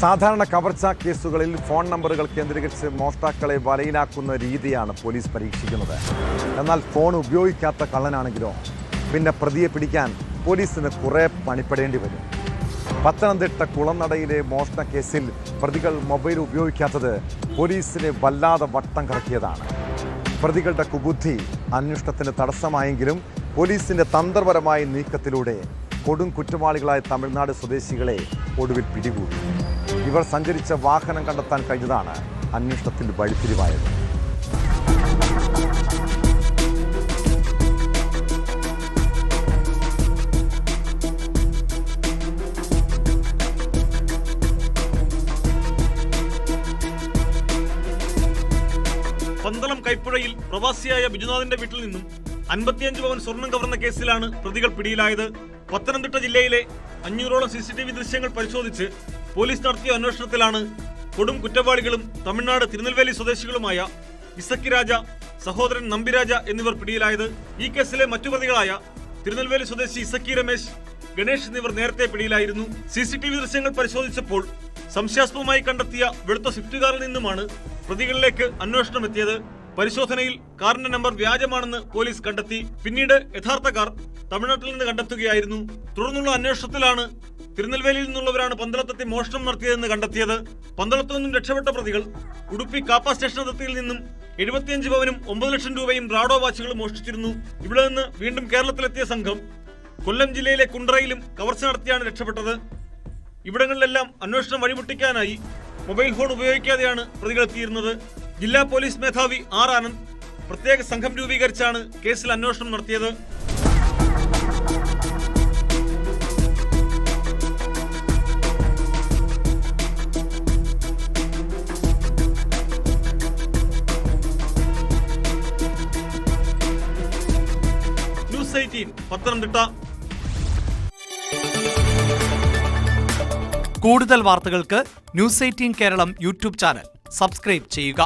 സാധാരണ കവർച്ചാ കേസുകളിൽ ഫോൺ നമ്പറുകൾ കേന്ദ്രീകരിച്ച് മോഷ്ടാക്കളെ വലയിലാക്കുന്ന രീതിയാണ് പോലീസ് പരീക്ഷിക്കുന്നത്. എന്നാൽ ഫോൺ ഉപയോഗിക്കാത്ത കള്ളനാണെങ്കിലോ പിന്നെ പ്രതിയെ പിടിക്കാൻ പോലീസിന് കുറേ പണിപ്പെടേണ്ടി വരും. പത്തനംതിട്ട കുളനടയിലെ മോഷണ കേസിൽ പ്രതികൾ മൊബൈൽ ഉപയോഗിക്കാത്തത് പോലീസിനെ വല്ലാതെ വട്ടം കറക്കിയതാണ്. പ്രതികളുടെ കുബുദ്ധി അന്വേഷണത്തിന് തടസ്സമായെങ്കിലും പോലീസിന്റെ തന്ത്രപരമായ നീക്കത്തിലൂടെ കൊടും കുറ്റവാളികളായ തമിഴ്നാട് സ്വദേശികളെ ഒടുവിൽ പിടികൂടി. ഇവർ സഞ്ചരിച്ച വാഹനം കണ്ടെത്താൻ കഴിഞ്ഞതാണ് അന്വേഷണത്തിൽ വഴിത്തിരിവായത്. പന്തളം കൈപ്പുഴയിൽ പ്രവാസിയായ ബിജുനാഥിന്റെ വീട്ടിൽ നിന്നും 55 പവൻ സ്വർണം കവർന്ന കേസിലാണ് പ്രതികൾ പിടിയിലായത്. പത്തനംതിട്ട ജില്ലയിലെ 500ഓളം CCTV ദൃശ്യങ്ങൾ പരിശോധിച്ച് പോലീസ് നടത്തിയ അന്വേഷണത്തിലാണ് കൊടും കുറ്റവാളികളും തമിഴ്നാട് തിരുനെൽവേലി സ്വദേശികളുമായ ഇസക്കി രാജ, സഹോദരൻ നമ്പിരാജ എന്നിവർ പിടിയിലായത്. ഈ കേസിലെ മറ്റു പ്രതികളായ തിരുനെൽവേലി സ്വദേശി ഇസക്കി രമേശ്, ഗണേഷ് എന്നിവർ നേരത്തെ പിടിയിലായിരുന്നു. CCTV ദൃശ്യങ്ങൾ പരിശോധിച്ചപ്പോൾ സംശയാസ്പദമായി കണ്ടെത്തിയ വെളുത്ത സ്വിഫ്റ്റ് കാറിൽ നിന്നുമാണ് പ്രതികളിലേക്ക് അന്വേഷണം എത്തിയത്. പരിശോധനയിൽ കാറിന്റെ നമ്പർ വ്യാജമാണെന്ന് പോലീസ് കണ്ടെത്തി. പിന്നീട് യഥാർത്ഥ കാർ തമിഴ്നാട്ടിൽ നിന്ന് കണ്ടെത്തുകയായിരുന്നു. തുടർന്നുള്ള അന്വേഷണത്തിലാണ് തിരുനെൽവേലിയിൽ നിന്നുള്ളവരാണ് പന്തളത്തെത്തി മോഷണം നടത്തിയതെന്ന് കണ്ടെത്തിയത്. പന്തളത്തു നിന്നും രക്ഷപ്പെട്ട പ്രതികൾ ഉടുപ്പി കാപ്പ സ്റ്റേഷൻ അതിർത്തിയിൽ നിന്നും 75 പവനും 9 ലക്ഷം രൂപയും റാഡോ വാച്ചുകളും മോഷ്ടിച്ചിരുന്നു. ഇവിടെ നിന്ന് വീണ്ടും കേരളത്തിലെത്തിയ സംഘം കൊല്ലം ജില്ലയിലെ കുണ്ട്രയിലും കവർച്ച നടത്തിയാണ് രക്ഷപ്പെട്ടത്. ഇവിടങ്ങളിലെല്ലാം അന്വേഷണം വഴിമുട്ടിക്കാനായി മൊബൈൽ ഫോൺ ഉപയോഗിക്കാതെയാണ് പ്രതികൾ എത്തിയിരുന്നത്. ജില്ലാ പോലീസ് മേധാവി ആർ ആനന്ദ് പ്രത്യേക സംഘം രൂപീകരിച്ചാണ് കേസിൽ അന്വേഷണം നടത്തിയത്. ന്യൂസ് 18 പത്തനംതിട്ട. കൂടുതൽ വാർത്തകൾക്ക് news 18 Keralam YouTube channel subscribe ചെയ്യുക.